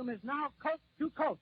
Journalism is now coast to coast.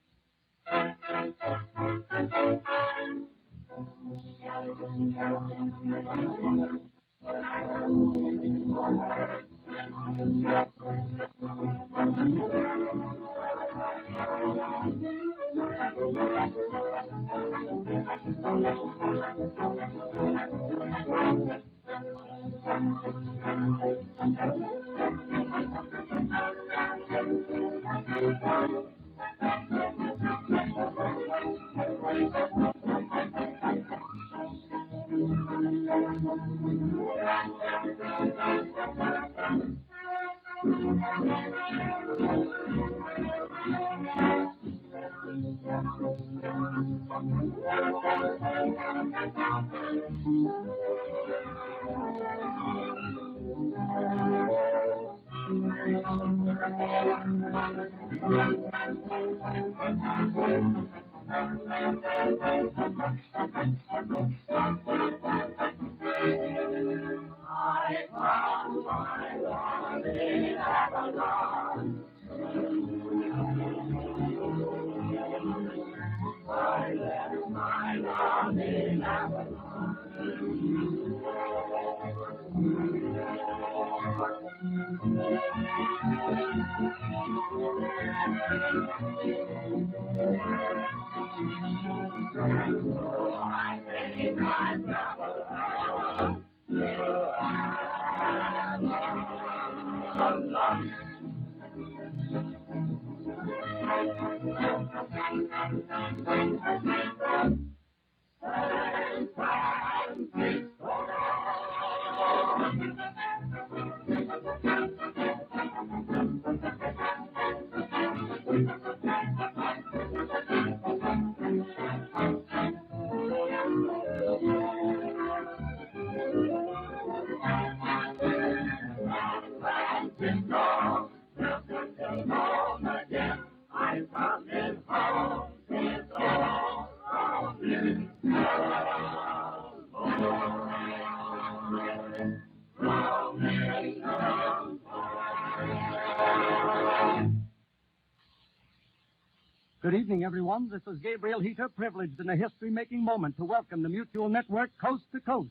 Good evening, everyone. This is Gabriel Heater, privileged in a history-making moment to welcome the Mutual Network Coast to Coast,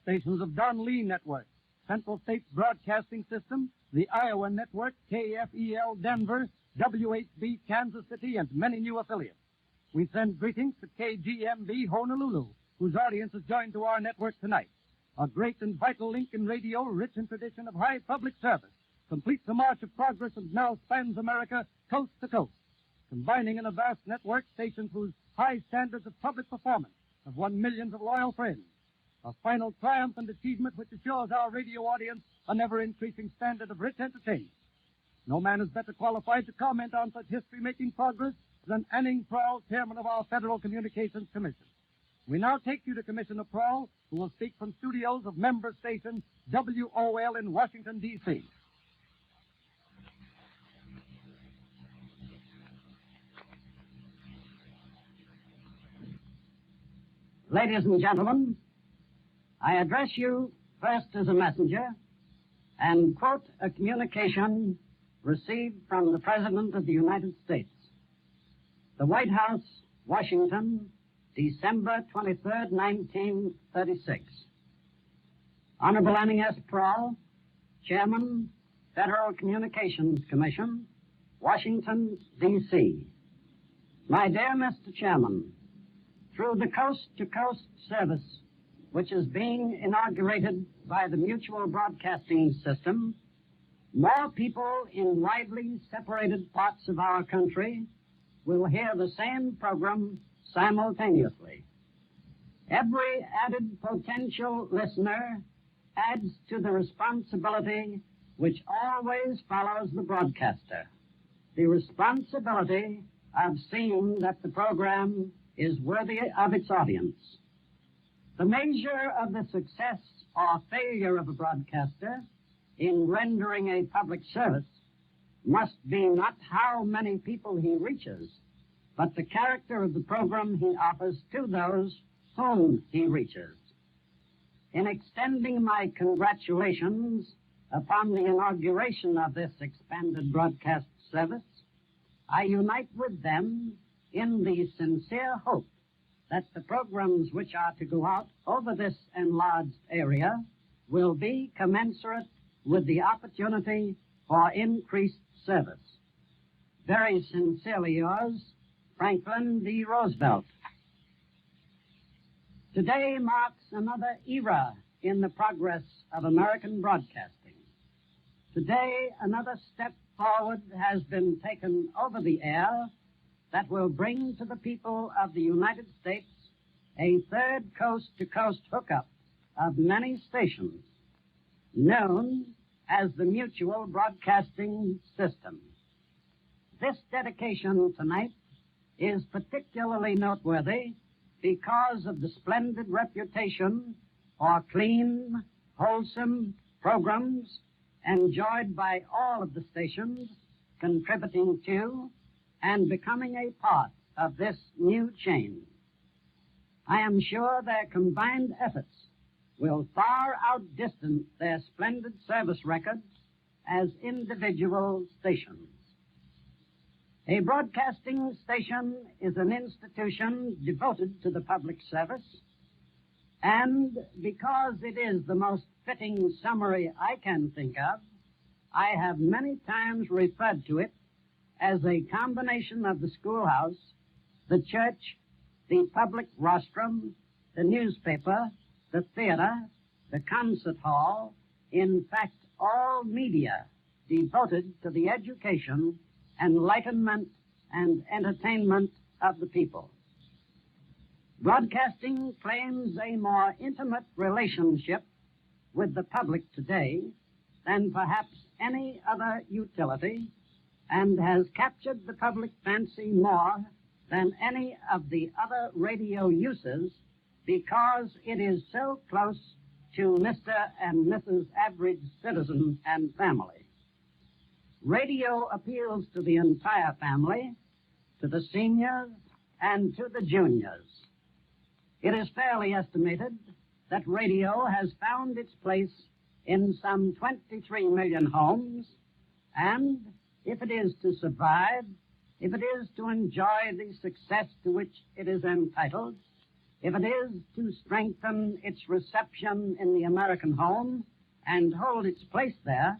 stations of Don Lee Network, Central States Broadcasting System, the Iowa Network, KFEL Denver, WHB Kansas City, and many new affiliates. We send greetings to KGMB Honolulu, whose audience is joined to our network tonight. A great and vital link in radio, rich in tradition of high public service, completes the march of progress and now spans America coast to coast, combining in a vast network stations whose high standards of public performance have won millions of loyal friends. A final triumph and achievement which assures our radio audience a never-increasing standard of rich entertainment. No man is better qualified to comment on such history-making progress than Anning Prowl, chairman of our Federal Communications Commission. We now take you to Commissioner Prowl, who will speak from studios of member station WOL in Washington, D.C. Ladies and gentlemen, I address you first as a messenger and quote a communication received from the President of the United States. The White House, Washington, December 23rd, 1936. Honorable Anning S. Prowl, Chairman, Federal Communications Commission, Washington, D.C. My dear Mr. Chairman, through the coast-to-coast service, which is being inaugurated by the Mutual Broadcasting System, more people in widely separated parts of our country will hear the same program simultaneously. Every added potential listener adds to the responsibility which always follows the broadcaster, the responsibility of seeing that the program is worthy of its audience. The measure of the success or failure of a broadcaster in rendering a public service must be not how many people he reaches, but the character of the program he offers to those whom he reaches. In extending my congratulations upon the inauguration of this expanded broadcast service, I unite with them in the sincere hope that the programs which are to go out over this enlarged area will be commensurate with the opportunity for increased service. Very sincerely yours, Franklin D. Roosevelt. Today marks another era in the progress of American broadcasting. Today, another step forward has been taken over the air that will bring to the people of the United States a third coast-to-coast hookup of many stations, known as the Mutual Broadcasting System. This dedication tonight is particularly noteworthy because of the splendid reputation for clean, wholesome programs enjoyed by all of the stations contributing to and becoming a part of this new chain. I am sure their combined efforts will far outdistance their splendid service records as individual stations. A broadcasting station is an institution devoted to the public service, and because it is the most fitting summary I can think of, I have many times referred to it as a combination of the schoolhouse, the church, the public rostrum, the newspaper, the theater, the concert hall, in fact, all media devoted to the education, enlightenment, and entertainment of the people. Broadcasting claims a more intimate relationship with the public today than perhaps any other utility, and has captured the public fancy more than any of the other radio uses because it is so close to Mr. and Mrs. Average Citizen and family. Radio appeals to the entire family, to the seniors, and to the juniors. It is fairly estimated that radio has found its place in some 23 million homes, and if it is to survive, if it is to enjoy the success to which it is entitled, if it is to strengthen its reception in the American home and hold its place there,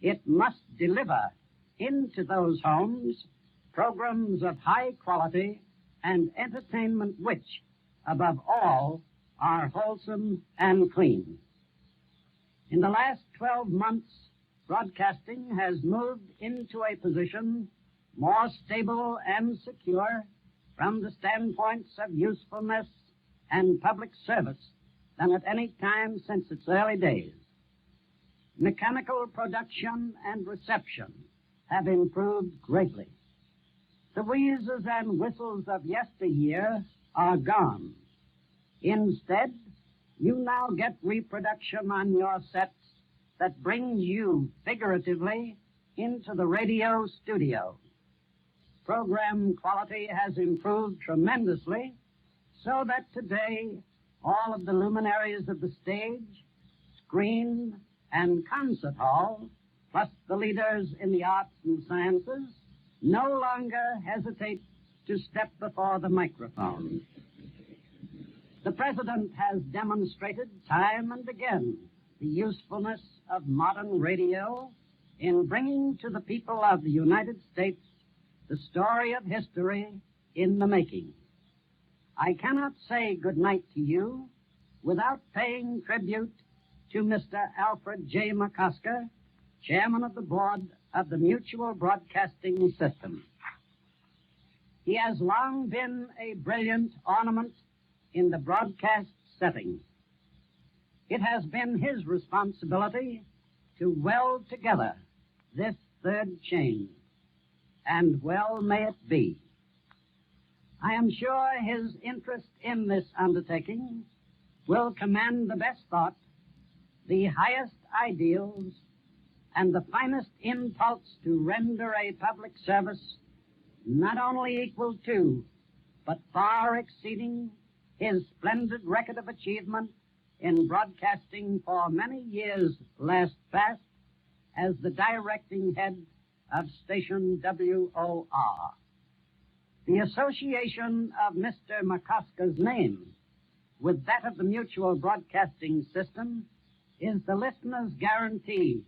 it must deliver into those homes programs of high quality and entertainment which, above all, are wholesome and clean. In the last 12 months, broadcasting has moved into a position more stable and secure from the standpoints of usefulness and public service than at any time since its early days. Mechanical production and reception have improved greatly. The wheezes and whistles of yesteryear are gone. Instead, you now get reproduction on your sets that brings you figuratively into the radio studio. Program quality has improved tremendously, so that today all of the luminaries of the stage, screen, and concert hall, plus the leaders in the arts and sciences, no longer hesitate to step before the microphone. The President has demonstrated time and again the usefulness of modern radio in bringing to the people of the United States the story of history in the making. I cannot say good night to you without paying tribute to Mr. Alfred J. McCosker, Chairman of the Board of the Mutual Broadcasting System. He has long been a brilliant ornament in the broadcast setting. It has been his responsibility to weld together this third chain, and well may it be. I am sure his interest in this undertaking will command the best thought, the highest ideals, and the finest impulse to render a public service not only equal to, but far exceeding his splendid record of achievement in broadcasting for many years last past as the directing head of station WOR. The association of Mr. McCuska's name with that of the Mutual Broadcasting System is the listener's guarantee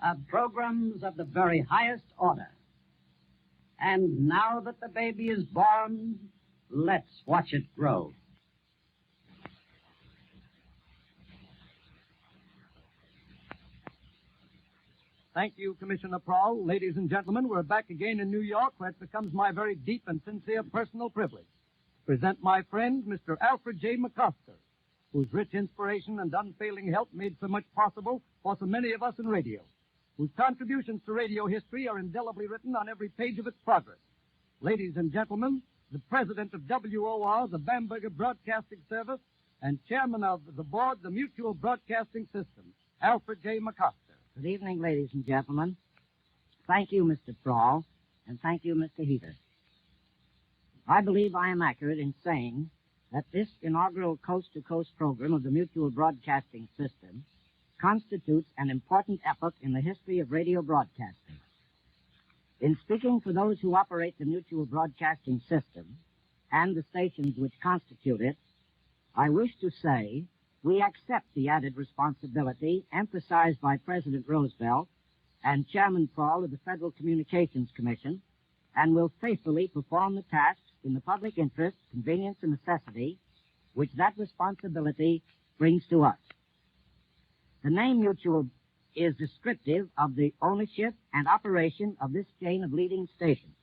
of programs of the very highest order. And now that the baby is born, let's watch it grow. Thank you, Commissioner Prowl. Ladies and gentlemen, we're back again in New York, where it becomes my very deep and sincere personal privilege to present my friend, Mr. Alfred J. McCusker, whose rich inspiration and unfailing help made so much possible for so many of us in radio, whose contributions to radio history are indelibly written on every page of its progress. Ladies and gentlemen, the president of WOR, the Bamberger Broadcasting Service, and chairman of the board, the Mutual Broadcasting System, Alfred J. McCusker. Good evening, ladies and gentlemen. Thank you, Mr. Prowl, and thank you, Mr. Heater. I believe I am accurate in saying that this inaugural coast-to-coast program of the Mutual Broadcasting System constitutes an important epoch in the history of radio broadcasting. In speaking for those who operate the Mutual Broadcasting System and the stations which constitute it, I wish to say we accept the added responsibility emphasized by President Roosevelt and Chairman Prowl of the Federal Communications Commission, and will faithfully perform the tasks in the public interest, convenience, and necessity which that responsibility brings to us. The name Mutual is descriptive of the ownership and operation of this chain of leading stations.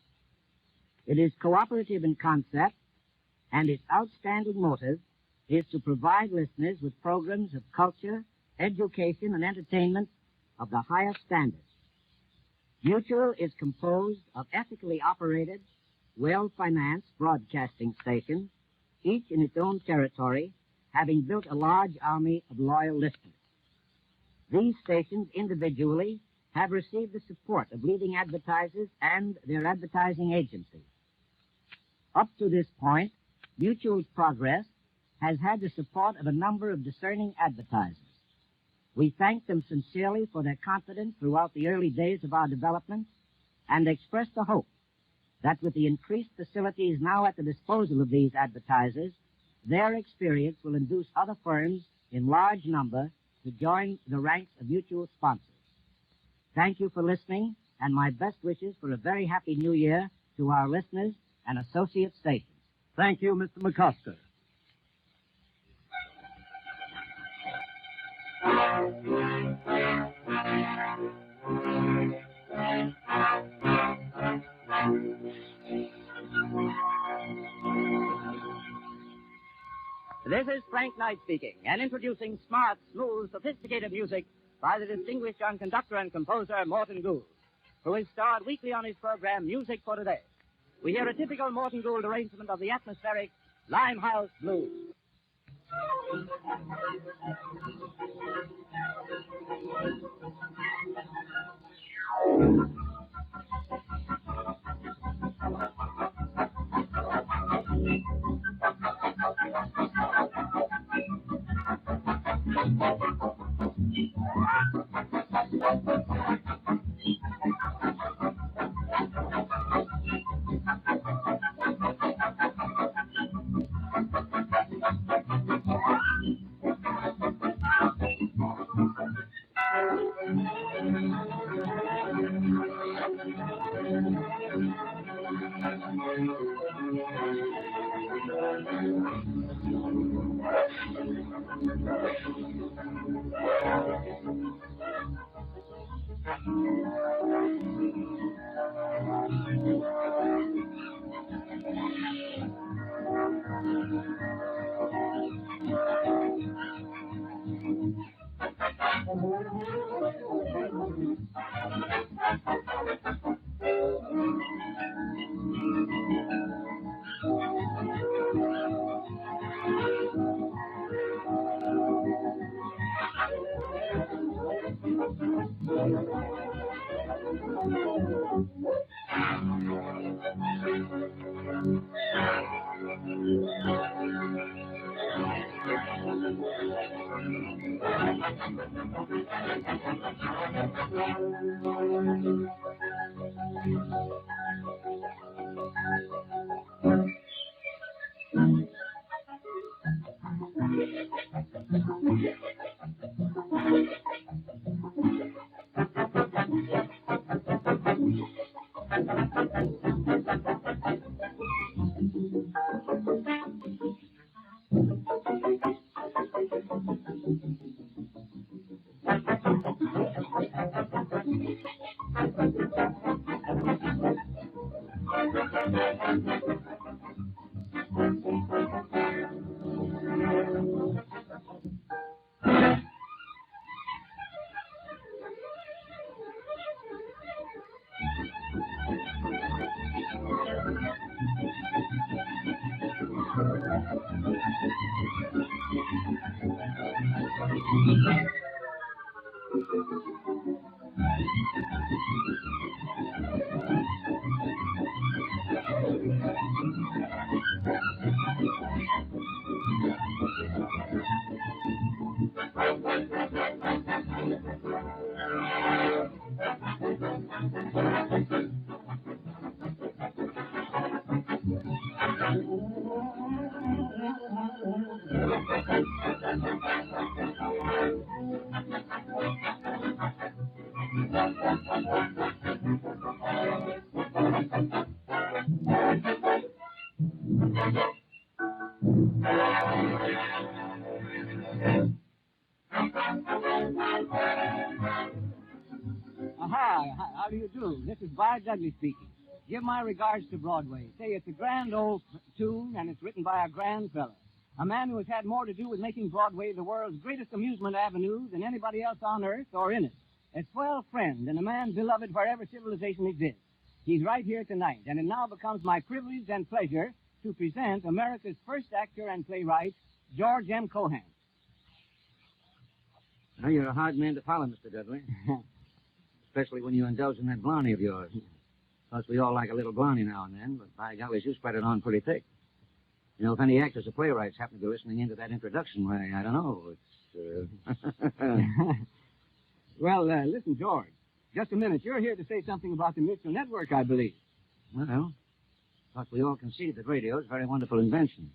It is cooperative in concept, and its outstanding motive is to provide listeners with programs of culture, education, and entertainment of the highest standards. Mutual is composed of ethically operated, well-financed broadcasting stations, each in its own territory, having built a large army of loyal listeners. These stations individually have received the support of leading advertisers and their advertising agencies. Up to this point, Mutual's progress has had the support of a number of discerning advertisers. We thank them sincerely for their confidence throughout the early days of our development and express the hope that with the increased facilities now at the disposal of these advertisers, their experience will induce other firms in large number to join the ranks of Mutual sponsors. Thank you for listening, and my best wishes for a very happy New Year to our listeners and associate stations. Thank you, Mr. McCusker. This is Frank Knight speaking, and introducing smart, smooth, sophisticated music by the distinguished young conductor and composer Morton Gould, who is starred weekly on his program Music for Today. We hear a typical Morton Gould arrangement of the atmospheric Limehouse Blues. How do you do? This is Vi Dudley speaking. Give my regards to Broadway. Say it's a grand old tune, and it's written by a grand fella. A man who has had more to do with making Broadway the world's greatest amusement avenue than anybody else on earth or in it. A swell friend and a man beloved wherever civilization exists. He's right here tonight, and it now becomes my privilege and pleasure to present America's first actor and playwright, George M. Cohan. Well, you're a hard man to follow, Mr. Dudley. Especially when you indulge in that blondie of yours. Of course, we all like a little blondie now and then, but by golly, you spread it on pretty thick. You know, if any actors or playwrights happen to be listening into that introduction, why, I don't know. It's, Well, listen, George. Just a minute. You're here to say something about the Mutual Network, I believe. Well, but we all concede that radio is a very wonderful invention.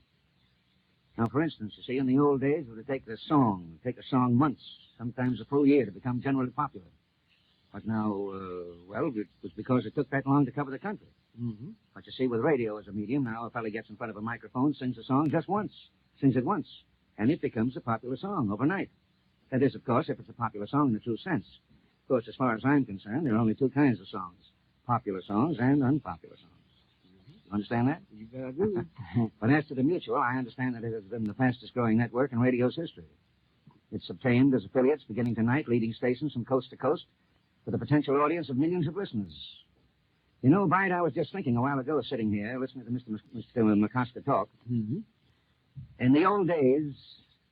Now, for instance, you see, in the old days, it would take a song months, sometimes a full year to become generally popular. But now, well, it was because it took that long to cover the country. Mm-hmm. But you see, with radio as a medium, now a fella gets in front of a microphone, sings a song just once, sings it once, and it becomes a popular song overnight. That is, of course, if it's a popular song in the true sense. Of course, as far as I'm concerned, there are only two kinds of songs, popular songs and unpopular songs. You understand that? You better do. But as to the Mutual, I understand that it has been the fastest-growing network in radio's history. It's obtained as affiliates beginning tonight, leading stations from coast to coast, with a potential audience of millions of listeners. You know, Bide, I was just thinking a while ago, sitting here, listening to Mr. McCosker talk. Mm-hmm. In the old days,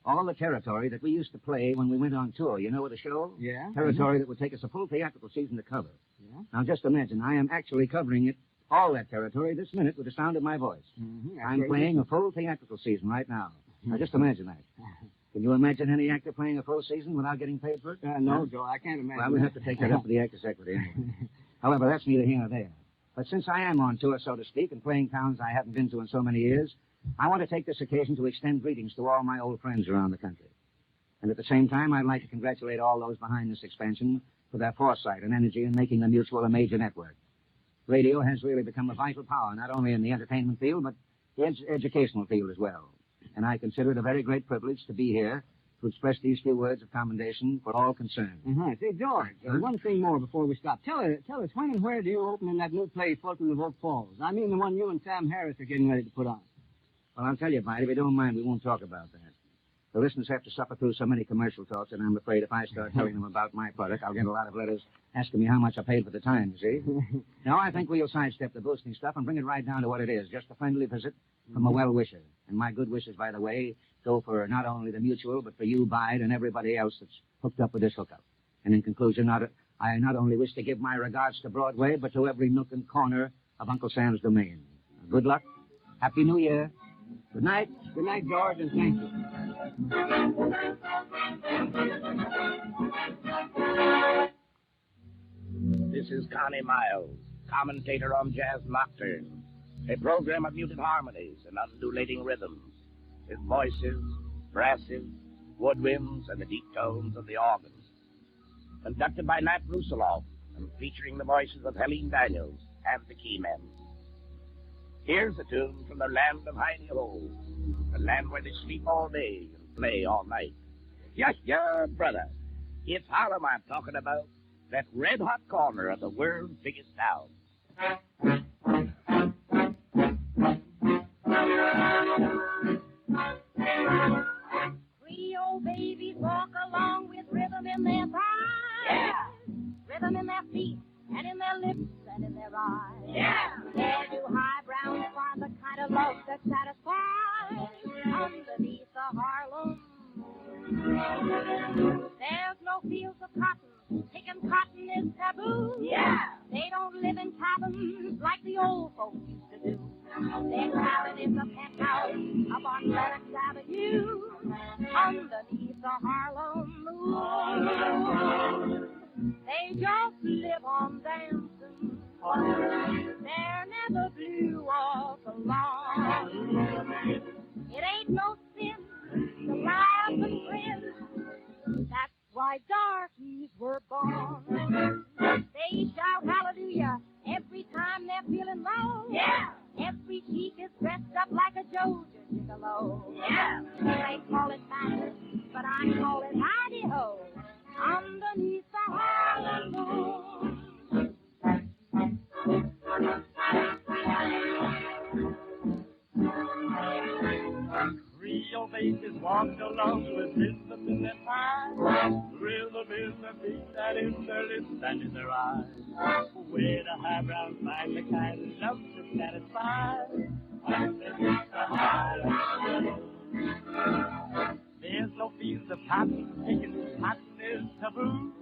all the territory that we used to play when we went on tour, you know, with a show? Yeah. Territory that would take us a full theatrical season to cover. Yeah. Now, just imagine, I am actually covering it, all that territory, this minute with the sound of my voice. Mm-hmm. I'm playing a full theatrical season right now. Now, just imagine that. Can you imagine any actor playing a full season without getting paid for it? No, Joe, I can't imagine. Well, we have to take that up to the Actors' Equity anyway. However, that's neither here nor there. But since I am on tour, so to speak, and playing towns I haven't been to in so many years, I want to take this occasion to extend greetings to all my old friends around the country. And at the same time, I'd like to congratulate all those behind this expansion for their foresight and energy in making the Mutual a major network. Radio has really become a vital power, not only in the entertainment field, but the educational field as well. And I consider it a very great privilege to be here to express these few words of commendation for all concerned. Uh-huh. Say, George, one thing more before we stop. Tell us, when and where do you open in that new play, Fulton of Oak Falls? I mean the one you and Sam Harris are getting ready to put on. Well, I'll tell you, Bide, if you don't mind, we won't talk about that. The listeners have to suffer through so many commercial talks, and I'm afraid if I start telling them about my product, I'll get a lot of letters asking me how much I paid for the time, you see? Now, I think we'll sidestep the boasting stuff and bring it right down to what it is, just a friendly visit from a well-wisher. And my good wishes, by the way, go for not only the Mutual, but for you, Bide, and everybody else that's hooked up with this hookup. And in conclusion, I not only wish to give my regards to Broadway, but to every nook and corner of Uncle Sam's domain. Good luck. Happy New Year. Good night. Good night, George, and thank you. is Connie Miles, commentator on Jazz Nocturne, a program of muted harmonies and undulating rhythms. His voices, brasses, woodwinds, and the deep tones of the organ. Conducted by Nat Roosevelt and featuring the voices of Helene Daniels and the Keymen. Here's a tune from the land of hidey-ho, the land where they sleep all day and play all night. Yeah, brother. It's Harlem I'm talking about, that red-hot corner of the world's biggest town. Creole babies walk along with rhythm in their thighs. Yeah. Rhythm in their feet and in their lips and in their eyes. Yeah. Where do high browns find the kind of love that satisfies underneath the Harlem? There's no fields of cotton. Picking cotton is taboo. Yeah. They don't live in cabins like the old folks used to do. Their cabin is a penthouse up on Lennox Avenue underneath the Harlem moon. They just live on dancing. They're never blue or forlorn. It ain't no sin to laugh and grin. That's why darkies were born. They shout hallelujah every time they're feeling low. Yeah. Every cheek is dressed up like a Georgia gigolo. Yeah. They call it madness, but I call it hidey-ho underneath the Harlem moon. Creole babies walk along with rhythm in their thighs, rhythm in their feet and in their lips and in their eyes. Where the high brown find the kind of love that satisfies underneath the Harlem. There's no fields of cotton, picking cotton is taboo.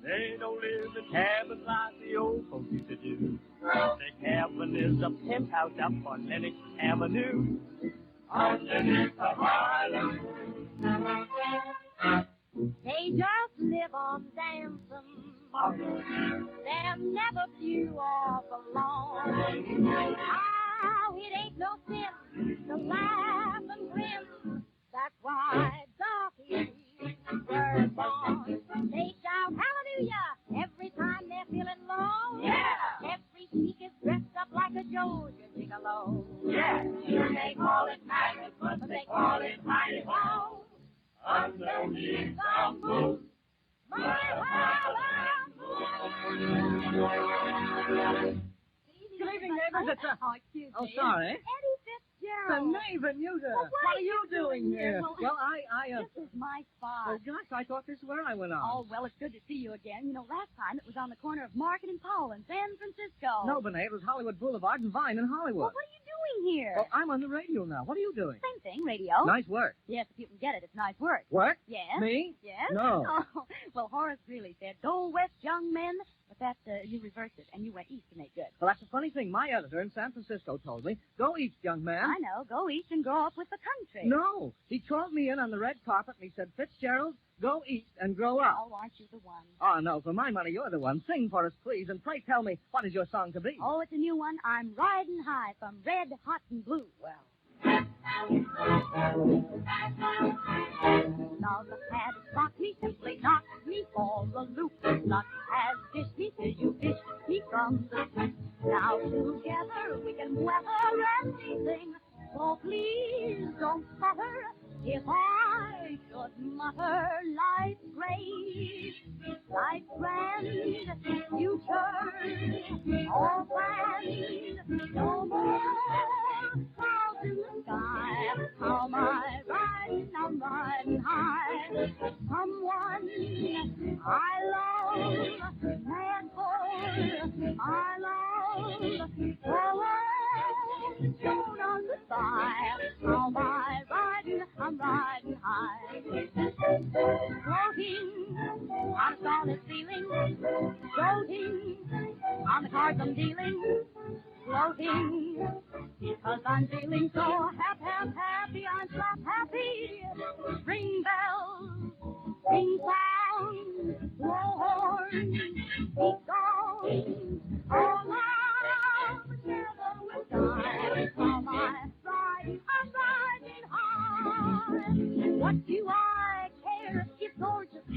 They don't live in cabins like the old folks used to do. The cabin is a penthouse up on Lennox Avenue underneath the Harlem. They just live on dancing. They're never few or forlorn. Oh, it ain't no sin to laugh and grin. That's why darkies were born. They shout hallelujah every time they're feeling low. Yeah. Every cheek is dressed up like a Georgia gigolo. Yeah. They call it magic, but they call it hidey-ho underneath the moon. My Harlem moon. Good evening, neighbors. It's Oh, excuse me. sorry. Eddie The Fitzgerald. neighbor, Newton. Well, What are you doing here? Well, I this is my spot. Oh, gosh, I thought this is where I went on. Oh, well, it's good to see you again. You know, last time it was on the corner of Market and Powell in San Francisco. No, Benet, it was Hollywood Boulevard and Vine in Hollywood. Well, what are you doing here? Oh, I'm on the radio now. What are you doing? Same thing, radio. Nice work. Yes, if you can get it, it's nice work. Work? Yes. Me? Yes? No. Oh, well, Horace Greeley said, go west, young men, but that, you reversed it, and you went east to make good. Well, that's a funny thing. My editor in San Francisco told me, go east, young man. I know, go east and grow up with the country. No. He called me in on the red carpet and he said, Fitzgerald, go east and grow up. Oh, aren't you the one? Oh, no, for my money, you're the one. Sing for us, please, and pray tell me, what is your song to be? Oh, it's a new one. I'm riding high from red, hot, and blue. Well. Love has rocked me, simply knocked me all a loop. Luck has dished me till you dished me from the soup. Now together we can weather anything. So please don't stutter if I should mutter life's great, life's grand, future, all planned, no more clouds in the sky. How am I riding? I'm riding high. Someone I love, mad for my love, forward, shown on the sky. How am I riding? I'm riding high. Floating on a solid ceiling, floating on the cards I'm dealing, floating because I'm feeling so happy, I'm so happy. Ring bells, ring sound, blow horns, beat gong.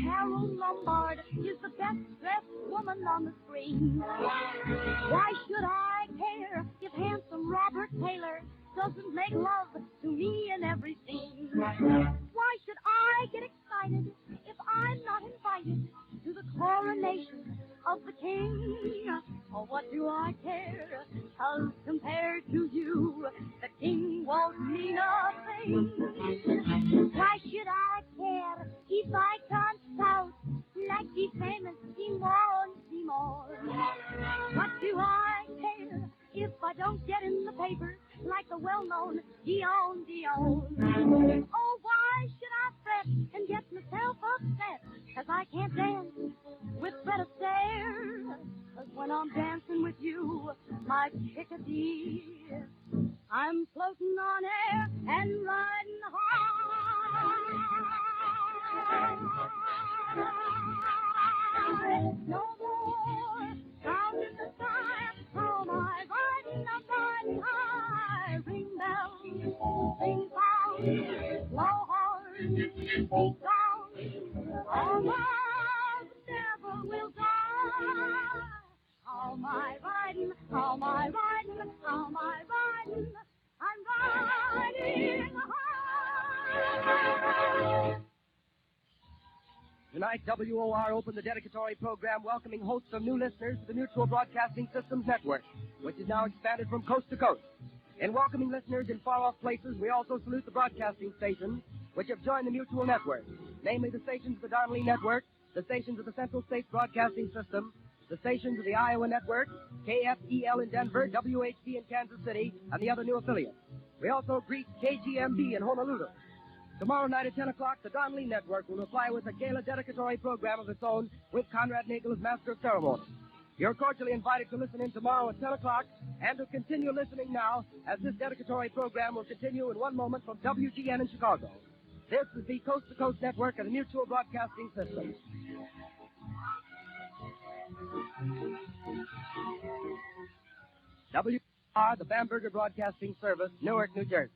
Carol Lombard is the best-dressed woman on the screen. Why should I care if handsome Robert Taylor doesn't make love to me in every scene? Why should I get excited if I'm not invited to the coronation of the king? Oh, what do I care? 'Cause compared to you, the king won't mean a thing. Why should I care if I can't shout like the famous Simone? What do I care if I don't get in the papers like the well-known Dion? Oh, why should I fret and get myself upset 'cause I can't dance with Fred Astaire? 'Cause when I'm dancing with you, my chickadee, I'm floating on air and riding high. No more sound in the sky. Oh, my riding, I'm riding high. Ring bells, sing songs, blow horns, beat songs. Almost never will die. How my riding, how my riding, how my riding, I'm riding high. Tonight, WOR opened the dedicatory program welcoming hosts of new listeners to the Mutual Broadcasting Systems Network, which is now expanded from coast to coast. In welcoming listeners in far-off places, we also salute the broadcasting stations which have joined the Mutual Network, namely the stations of the Don Lee Network, the stations of the Central States Broadcasting System, the stations of the Iowa Network, KFEL in Denver, WHD in Kansas City, and the other new affiliates. We also greet KGMB in Honolulu. Tomorrow night at 10 o'clock, the Don Lee Network will reply with a gala dedicatory program of its own with Conrad Nagel as Master of Ceremony. You're cordially invited to listen in tomorrow at 10 o'clock and to continue listening now as this dedicatory program will continue in one moment from WGN in Chicago. This is the Coast to Coast Network of the Mutual Broadcasting System. WR, the Bamberger Broadcasting Service, Newark, New Jersey.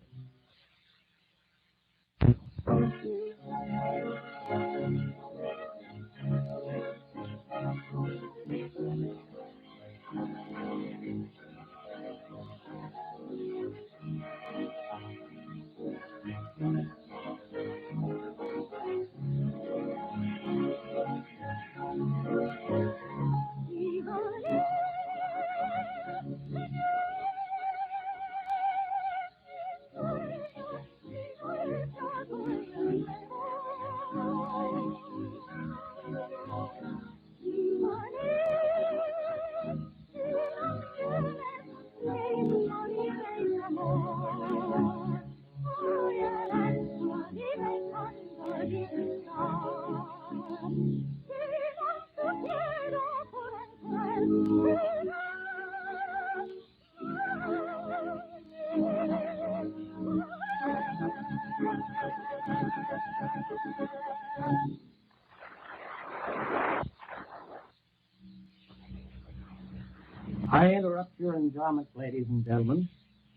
I interrupt your enjoyment, ladies and gentlemen,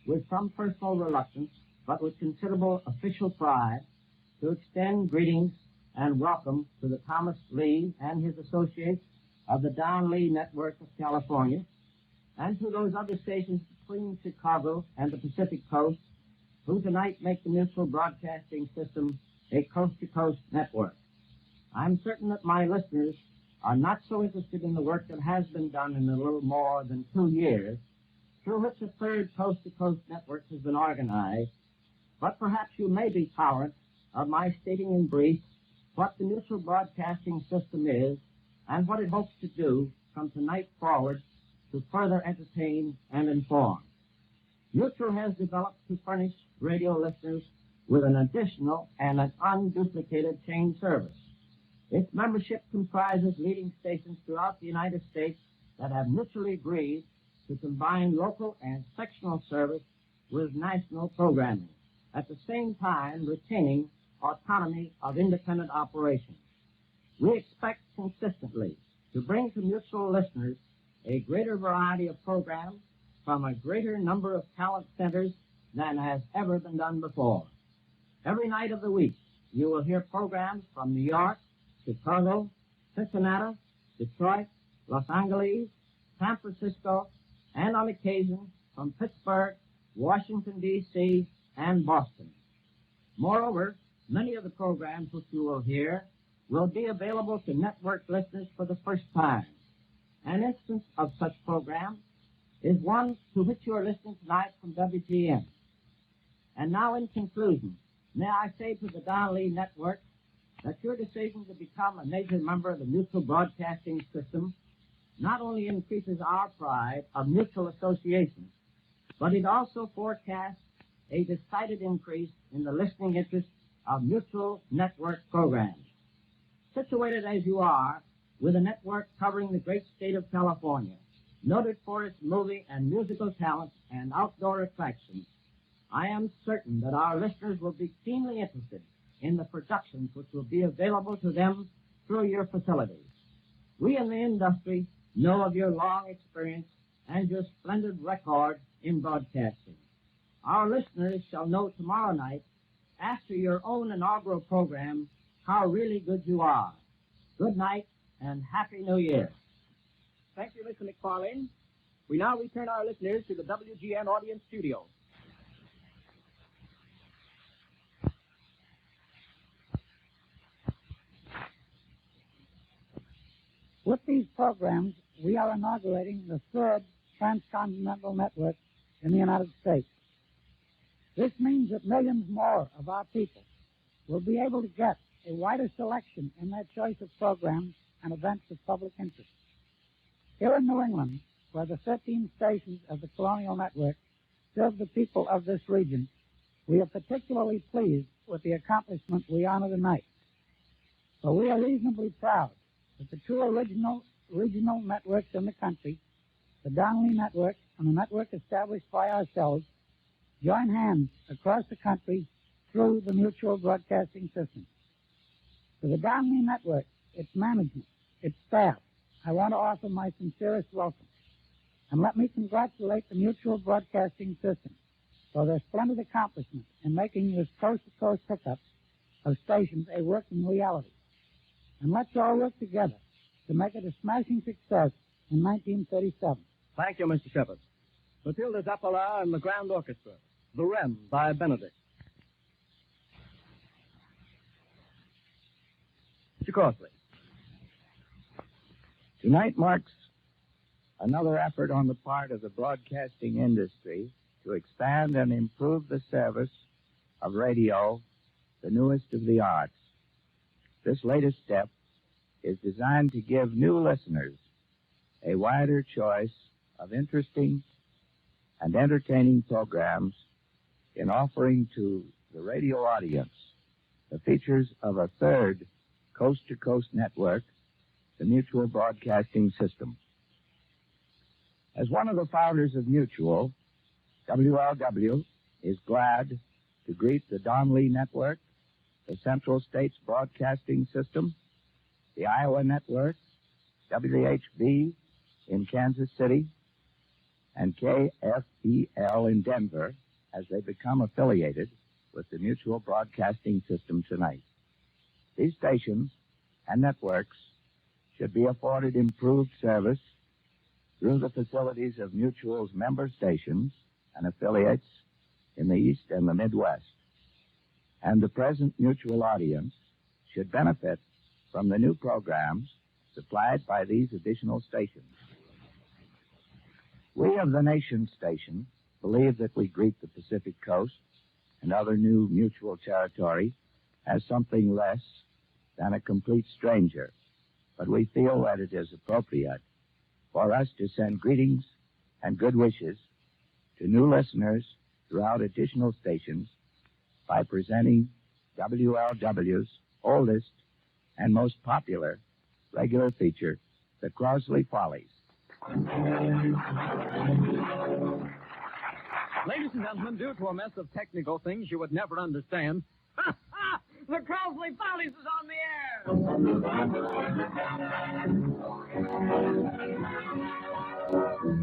with some personal reluctance, but with considerable official pride, to extend greetings and welcome to the Thomas Lee and his associates of the Don Lee Network of California, and to those other stations between Chicago and the Pacific Coast, who tonight make the Mutual Broadcasting System a coast-to-coast network. I'm certain that my listeners are not so interested in the work that has been done in a little more than 2 years, through which a third coast-to-coast network has been organized, but perhaps you may be tolerant of my stating in brief what the Mutual Broadcasting System is and what it hopes to do from tonight forward to further entertain and inform. Mutual has developed to furnish radio listeners with an additional and an unduplicated chain service. Its membership comprises leading stations throughout the United States that have mutually agreed to combine local and sectional service with national programming, at the same time retaining autonomy of independent operations. We expect consistently to bring to Mutual listeners a greater variety of programs from a greater number of talent centers than has ever been done before. Every night of the week, you will hear programs from New York, Chicago, Cincinnati, Detroit, Los Angeles, San Francisco, and on occasion from Pittsburgh, Washington, D.C., and Boston. Moreover, many of the programs which you will hear will be available to network listeners for the first time. An instance of such program is one to which you are listening tonight from WGN. And now, in conclusion, may I say to the Don Lee Network that your decision to become a major member of the mutual broadcasting system not only increases our pride of mutual association, but it also forecasts a decided increase in the listening interest of mutual network programs. Situated as you are, with a network covering the great state of California, noted for its movie and musical talent and outdoor attractions, I am certain that our listeners will be keenly interested in the productions which will be available to them through your facilities. We in the industry know of your long experience and your splendid record in broadcasting. Our listeners shall know tomorrow night, after your own inaugural program, how really good you are. Good night and Happy New Year. Thank you, Mr. McFarlane. We now return our listeners to the WGN audience studio. With these programs, we are inaugurating the third transcontinental network in the United States. This means that millions more of our people will be able to get a wider selection in their choice of programs and events of public interest. Here in New England, where the 13 stations of the Colonial Network serve the people of this region, we are particularly pleased with the accomplishment we honor tonight. For we are reasonably proud that the two original regional networks in the country, the Don Lee Network and the network established by ourselves, join hands across the country through the mutual broadcasting system. To the Don Lee Network, its management, its staff, I want to offer my sincerest welcome. And let me congratulate the mutual broadcasting system for their splendid accomplishment in making this coast-to-coast hookup of stations a working reality. And let's all work together to make it a smashing success in 1937. Thank you, Mr. Shepard. Matilda's Opera and the Grand Orchestra. The Wren by Benedict. Mr. Crossley. Tonight marks another effort on the part of the broadcasting industry to expand and improve the service of radio, the newest of the arts. This latest step is designed to give new listeners a wider choice of interesting and entertaining programs in offering to the radio audience the features of a third coast-to-coast network, the Mutual Broadcasting System. As one of the founders of Mutual, WLW is glad to greet the Don Lee Network, the Central States Broadcasting System, the Iowa Network, WHB in Kansas City, and KFEL in Denver as they become affiliated with the Mutual Broadcasting System tonight. These stations and networks should be afforded improved service through the facilities of Mutual's member stations and affiliates in the East and the Midwest. And the present Mutual audience should benefit from the new programs supplied by these additional stations. We of the Nation Station believe that we greet the Pacific Coast and other new Mutual territory as something less than a complete stranger, but we feel that it is appropriate for us to send greetings and good wishes to new listeners throughout additional stations by presenting WLW's oldest and most popular regular feature, the Crosley Follies. Ladies and gentlemen, due to a mess of technical things you would never understand, the Crosley Follies is on the air!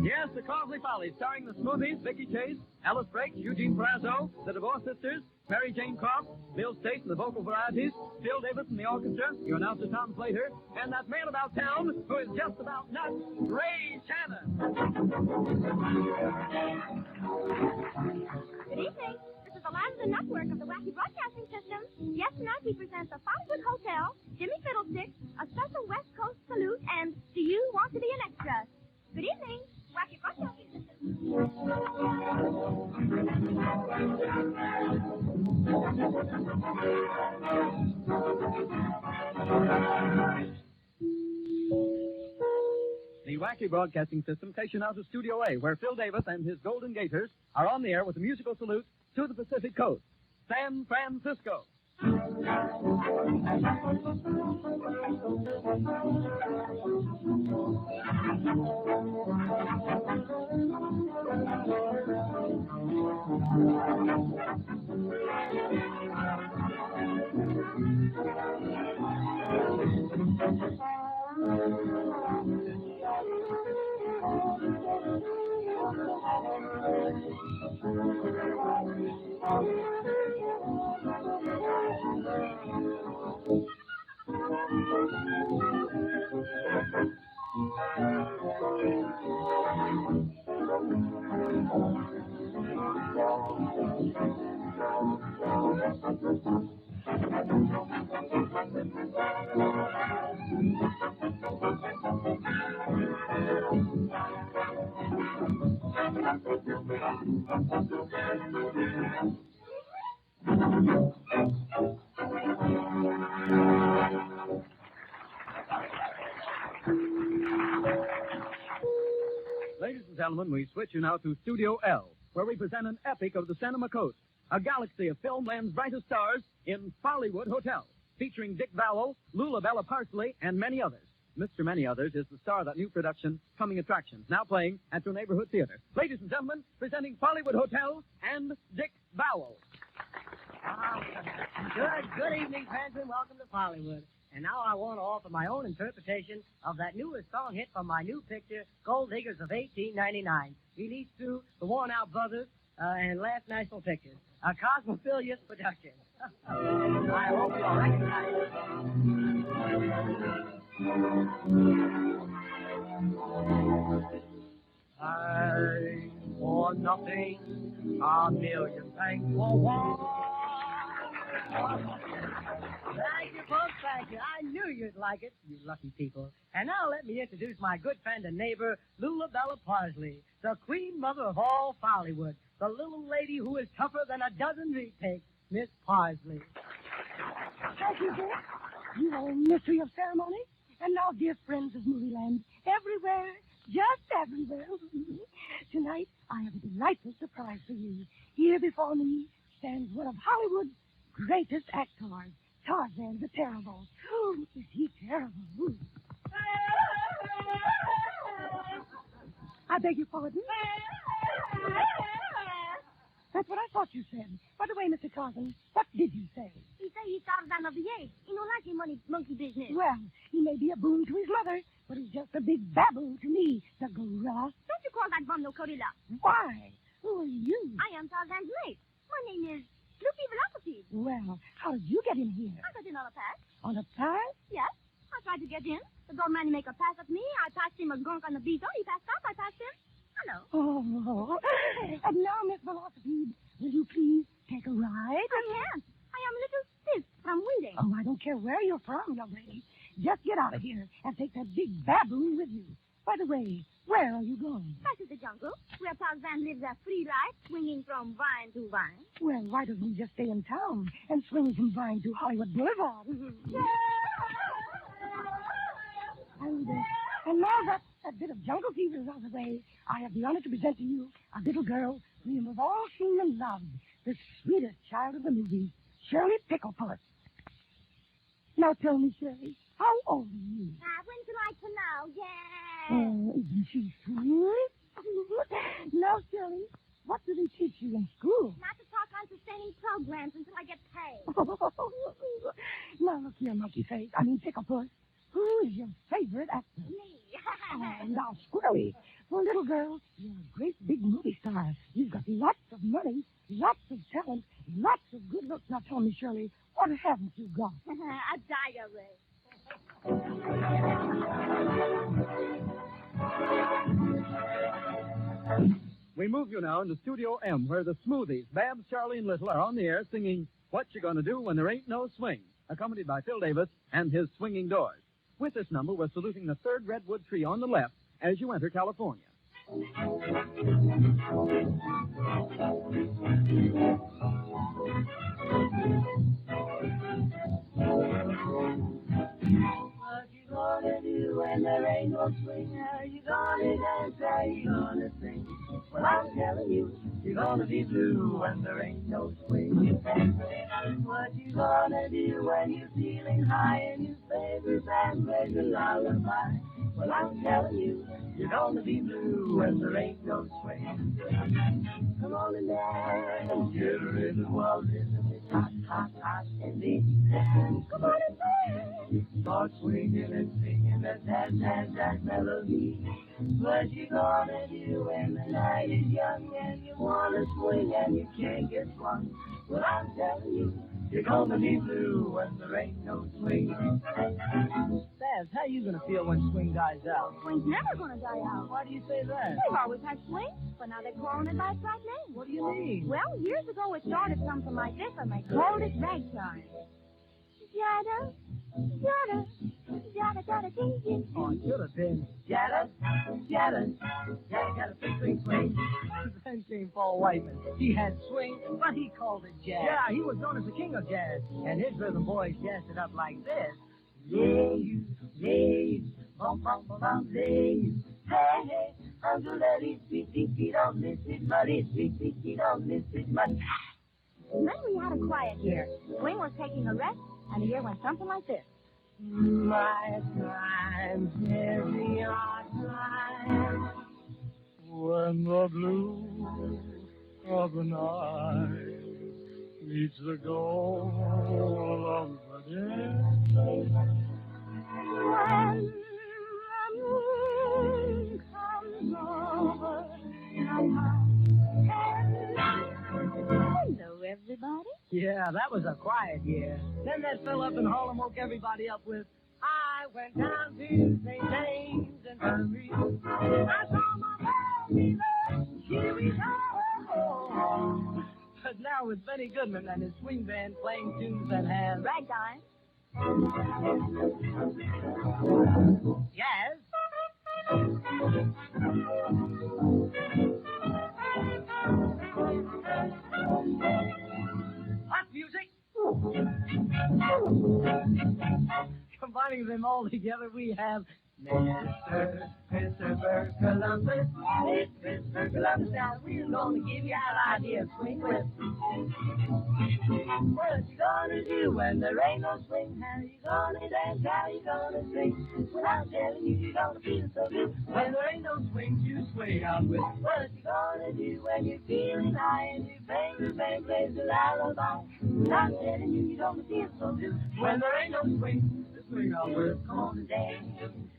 Yes, The Causley Follies, starring the Smoothies, Vicky Chase, Alice Brake, Eugene Perazzo, the Divorce Sisters, Mary Jane Croft, Bill State and the vocal varieties, Phil Davis and the orchestra, your announcer Tom Slater, and that man about town who is just about nuts, Ray Shannon. Good evening. This is the Live of the Network of the Wacky Broadcasting System. Yes, tonight we present the Hollywood Hotel, Jimmy Fiddlesticks, a special West Coast salute, and Do You Want to Be an Extra? Good evening, Wacky Broadcasting System. The Wacky Broadcasting System takes you now to Studio A, where Phil Davis and his Golden Gators are on the air with a musical salute to the Pacific Coast, San Francisco. Ladies and gentlemen, we switch you now to Studio L, where we present an epic of the Cinema Coast, a galaxy of filmland's brightest stars in Follywood Hotel, featuring Dick Vowell, Lula Bella Parsley, and many others. Mr. Many Others is the star of that new production, Coming Attractions, now playing at your neighborhood theater. Ladies and gentlemen, presenting Follywood Hotel and Dick Vowell. Good evening, friends, and welcome to Hollywood. And now I want to offer my own interpretation of that newest song hit from my new picture, Gold Diggers of 1899, released through the Worn-Out Brothers and Last National Pictures, a Cosmophilius production. I hope you'll recognize it. I for nothing, a million thanks for one. Thank you, folks, thank you. I knew you'd like it, you lucky people. And now let me introduce my good friend and neighbor, Lula Bella Parsley, the queen mother of all Follywood, the little lady who is tougher than a dozen retakes, Miss Parsley. Thank you, Dick. You old mystery of ceremony. And now, dear friends of Movieland, everywhere, just everywhere, tonight I have a delightful surprise for you. Here before me stands one of Hollywood's greatest actors, Tarzan the Terrible. Oh, is he terrible? I beg your pardon? That's what I thought you said. By the way, Mr. Tarzan, what did you say? He say he's Tarzan of the Apes. He don't like his monkey business. Well, he may be a boon to his mother, but he's just a big baboon to me, the gorilla. Don't you call that bum no gorilla? Why? Who are you? I am Tarzan's mate. My name is Sloopy Velocity. Well, how did you get in here? I got in on a pass. On a pass? Yes. I tried to get in. The doorman make a pass at me. I passed him a gunk on the beetle. He passed up. I passed him. Hello. Oh. And now, Miss Velocipede, will you please take a ride? I can't. I am a little stiff from winding. Oh, I don't care where you're from, young lady. Just get out of here and take that big baboon with you. By the way, where are you going? Back to the jungle, where Tarzan lives a free life, swinging from vine to vine. Well, why don't we just stay in town and swing from Vine to Hollywood Boulevard? And now that bit of jungle fever is out of the way, I have the honor to present to you a little girl whom you have all seen and loved, the sweetest child of the movie, Shirley Picklepuss. Now tell me, Shirley, how old are you? I wouldn't you like to know? Yeah. Oh, isn't she sweet? Now, Shirley, what do they teach you in school? Not to talk on sustaining programs until I get paid. Now, look here, Monkey Face. Picklepuss. Who is your favorite actor? Me. Oh, now, Squirrely, For a little girl, you're a great big movie star. You've got lots of money, lots of talent, lots of good looks. Now tell me, Shirley, what haven't you got? A diary. We move you now into Studio M, where the Smoothies, Babs, Charlie, and Little, are on the air singing What You Gonna Do When There Ain't No Swing, accompanied by Phil Davis and his Swinging Doors. With this number, we're saluting the third redwood tree on the left as you enter California. What you gonna do when there ain't no swing? How you gonna dance? How you gonna sing? Well, I'm telling you, you're gonna be blue when there ain't no swing. What you gonna do when you're feeling high and your favorite band plays a lullaby? Well, I'm telling you, you're gonna be blue when there ain't no swing. Come on and dance, get rid of all this. Hot, hot, hot, and then come on and dance. Start swinging and singing that melody. What you gonna do when the night is young and you wanna swing and you can't get swung? Well, I'm telling you, you're gonna be blue when there ain't no swing. Babs, how you gonna feel when swing dies out? Swing's never gonna die out. Why do you say that? We've always had swing, but now they're calling it by its right name. What do you mean? Well, years ago it started something like this, and they called it ragtime. Yada, yada, yada, yada, ding, ding. Oh, it should have been. Yada, yada, yada, yada, swing, swing, swing. Then came Paul Whiteman. He had swing, but he called it jazz. Yeah, he was known as the king of jazz. And his rhythm boys jazzed it up like this. Lay, bum, bum, bum, lay. Hey, hey, uncle, let it sweet, don't miss it, buddy, sweet, don't miss it, buddy. Then we had a quiet year. Swing was taking a rest, and the year went something like this. My time, every time. When the blue of the night meets the gold of the day. When the moon comes over Hello, everybody. Yeah, that was a quiet year. Then that fell up in Harlem woke everybody up with, I went down to St. James and Henry. I saw my baby there. Here we go. But now with Benny Goodman and his swing band playing tunes that have Ragtime. jazz. Hot music. Combining them all together, we have Mr. Christopher Columbus. It's Christopher Columbus. Now we're gonna give you an idea of swing with. What you gonna do when there ain't no swing? How you gonna dance? How you gonna sing? Well, I'm telling you, you're gonna feel so good when there ain't no swing to swing out with. What you gonna do when you're feeling high and your favorite band plays a lullaby? Well, I'm telling you, you're gonna feel so good when there ain't no swing to swing out with. Come on and dance,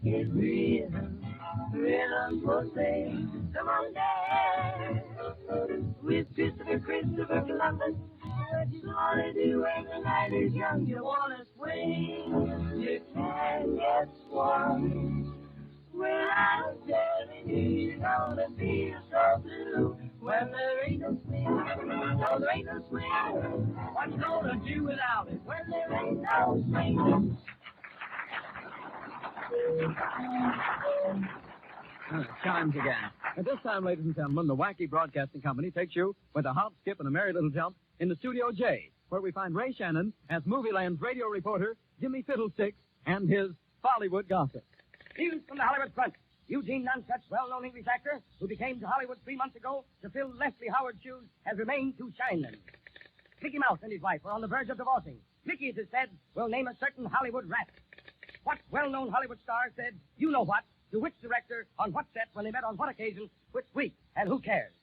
get rhythm, rhythm for sing. Come on and dance with Christopher Columbus. What you gonna do when the night is young? You wanna swing, you can get swung. Well, I'm telling you, you're gonna feel so blue when there ain't no swing. No, there ain't no swing. What you gonna do without it when there ain't no swing? Chimes again. At this time, ladies and gentlemen, the Wacky Broadcasting Company takes you with a hop, skip, and a merry little jump into Studio J, where we find Ray Shannon as Movieland's radio reporter, Jimmy Fiddlesticks, and his Bollywood gossip. News from the Hollywood front. Eugene Nunsuch, well-known English actor, who became to Hollywood 3 months ago to fill Leslie Howard's shoes, has remained to shine them. Mickey Mouse and his wife are on the verge of divorcing. Mickey, it is said, will name a certain Hollywood rat. What well-known Hollywood star said, you know what, to which director, on what set, when they met on what occasion, which week, and who cares?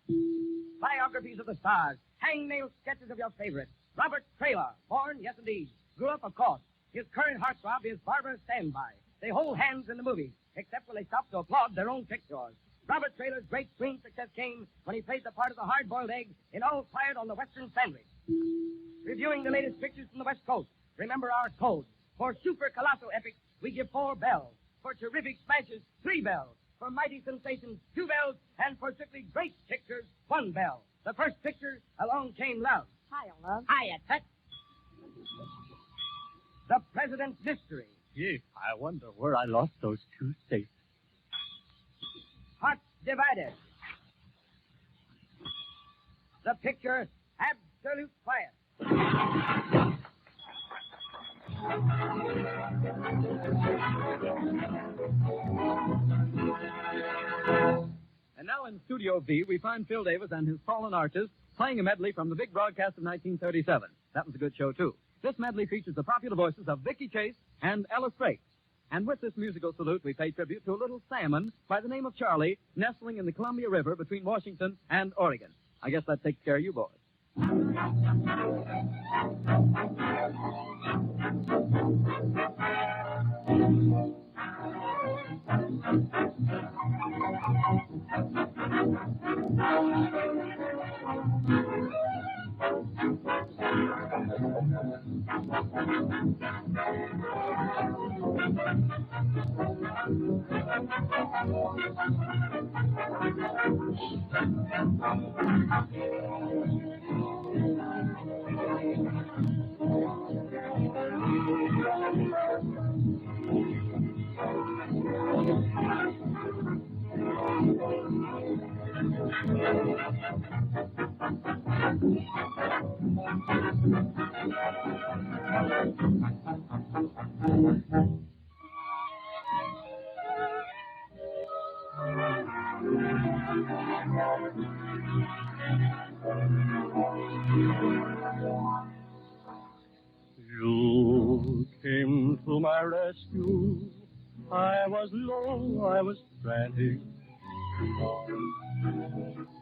Biographies of the stars, hangnail sketches of your favorites. Robert Traylor, born, yes indeed, grew up, of course. His current heartthrob is Barbara Standby. They hold hands in the movies, except when they stop to applaud their own pictures. Robert Traylor's great screen success came when he played the part of the hard-boiled egg in All Fired on the Western Sandwich. Reviewing the latest pictures from the West Coast, remember our code. For super colossal epics, we give 4 bells. For terrific smashes, 3 bells. For mighty sensations, 2 bells. And for strictly great pictures, 1 bell. The first picture, Along Came Love. Hiya, love. Hiya, Tut. The President's Mystery. Gee, I wonder where I lost those 2 states. Hearts Divided. The picture, Absolute Quiet. And now in Studio B, we find Phil Davis and his Fallen Arches playing a medley from the big broadcast of 1937. That was a good show, too. This medley features the popular voices of Vicky Chase and Ella Strait. And with this musical salute, we pay tribute to a little salmon by the name of Charlie, nestling in the Columbia River between Washington and Oregon. I guess that takes care of you boys. You came to my rescue. I was low, I was frantic.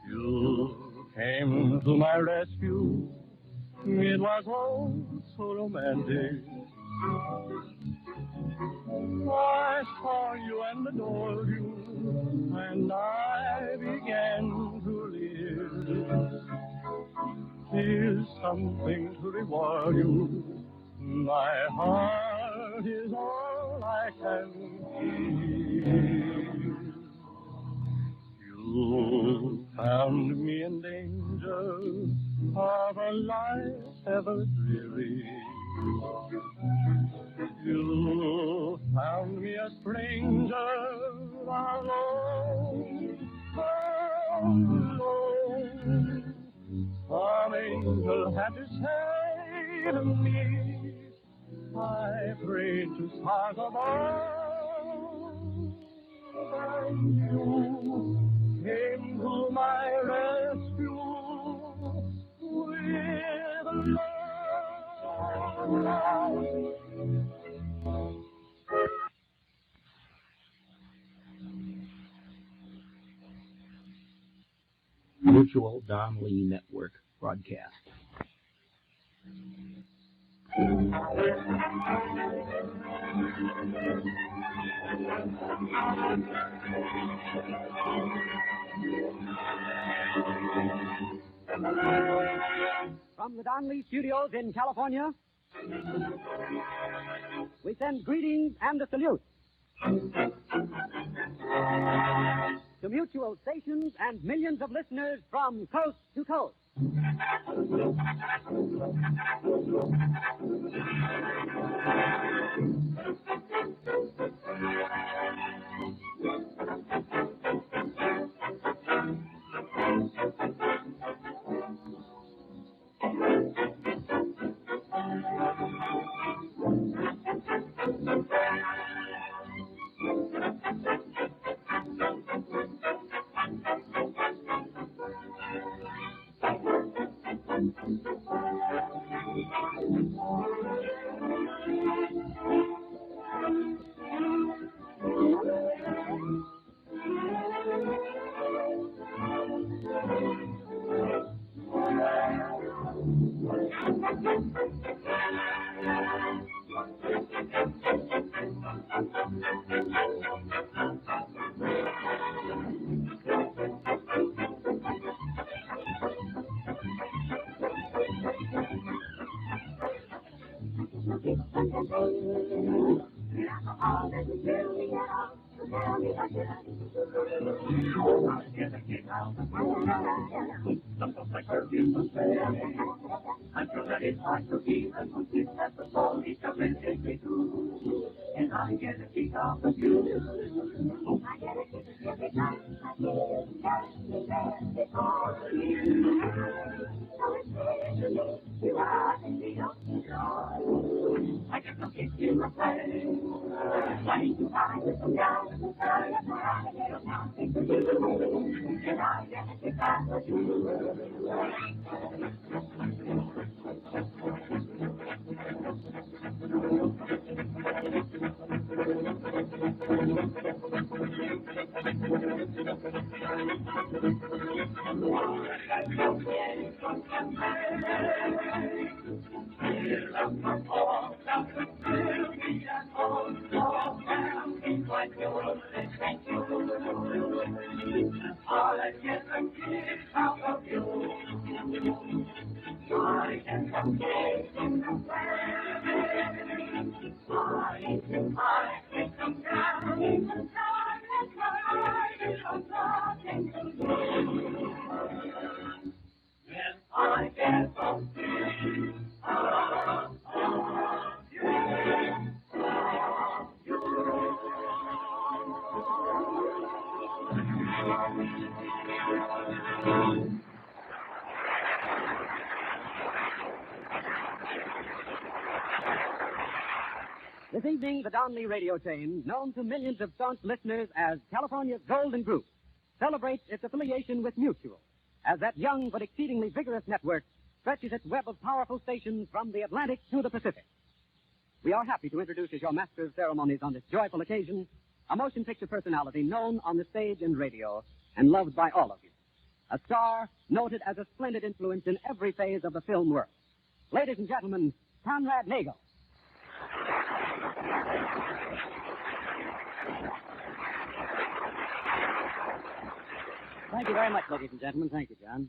You came to my rescue. It was all so romantic. I saw you and adored you, and I began to live. Here's something to reward you. My heart is all I can give. You found me in danger of a life ever dreary. You found me a stranger, alone, alone. Some angel had to say to me, I prayed to stars above, and you came to my rescue with love. Mutual Don Lee Network broadcast. From the Don Lee Studios in California, we send greetings and a salute to mutual stations and millions of listeners from coast to coast. Sometimes like perfume of fairy. Until that it's hard to keep and put it at the ball, each of them take me to. And I get a kick out of you. I get a kick every time I hear it's all for you. So it's there, you are in the ocean. I get some kick in my face. I need to find it from down in the sky. That's where I get a nothing for you. And I get a kick out of you. This evening, the Don Lee radio chain, known to millions of staunch listeners as California's Golden Group, celebrates its affiliation with Mutual, as that young but exceedingly vigorous network stretches its web of powerful stations from the Atlantic to the Pacific. We are happy to introduce as your master of ceremonies on this joyful occasion a motion picture personality known on the stage and radio and loved by all of you. A star noted as a splendid influence in every phase of the film world. Ladies and gentlemen, Conrad Nagel. Thank you very much, ladies and gentlemen. Thank you, John.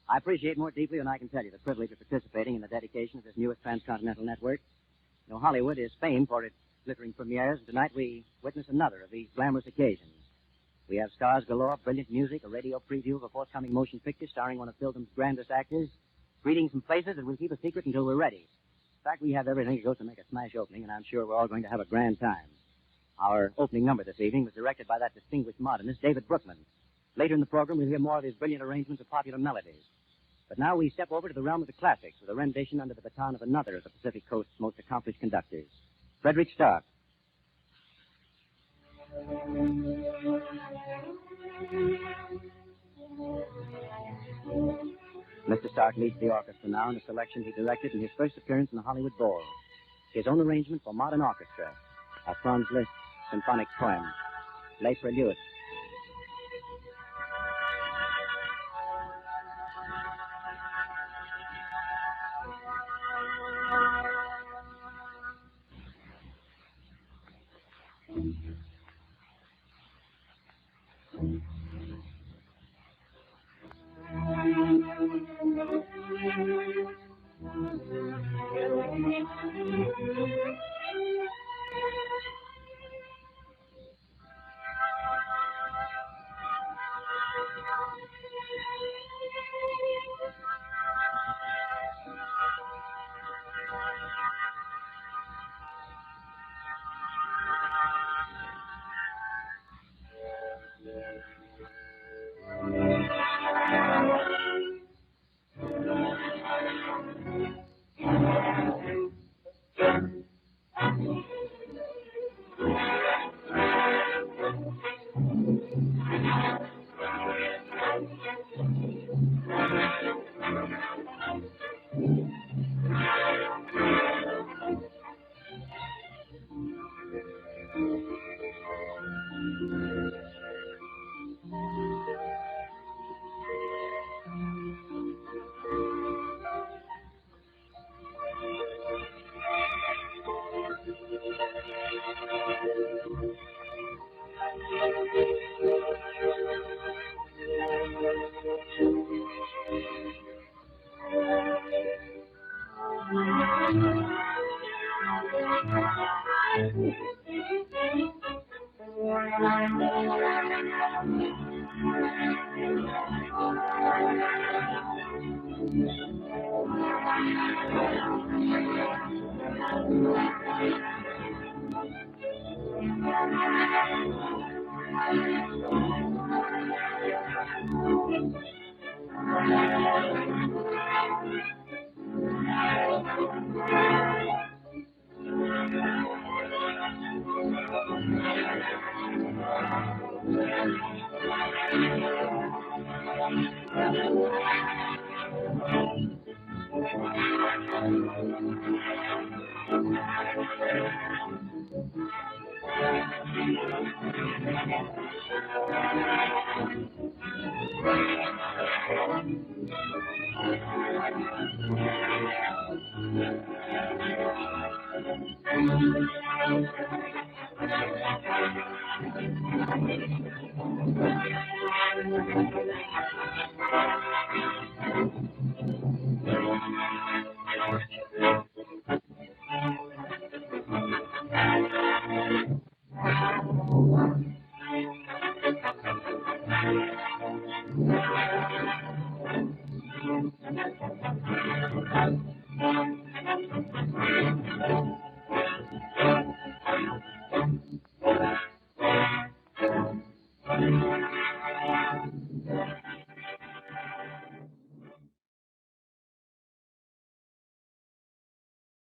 I appreciate more deeply than I can tell you the privilege of participating in the dedication of this newest transcontinental network. You know, Hollywood is famed for its glittering premieres, and tonight we witness another of these glamorous occasions. We have stars galore, brilliant music, a radio preview of a forthcoming motion picture starring one of Film's grandest actors, greetings from places that we'll keep a secret until we're ready. In fact, we have everything that goes to make a smash opening, and I'm sure we're all going to have a grand time. Our opening number this evening was directed by that distinguished modernist, David Brookman. Later in the program, we'll hear more of his brilliant arrangements of popular melodies. But now we step over to the realm of the classics with a rendition under the baton of another of the Pacific Coast's most accomplished conductors, Frederick Stark. Mr. Stark leads the orchestra now in a selection he directed in his first appearance in the Hollywood Bowl. His own arrangement for modern orchestra, a Franz Liszt symphonic poem, Les Préludes.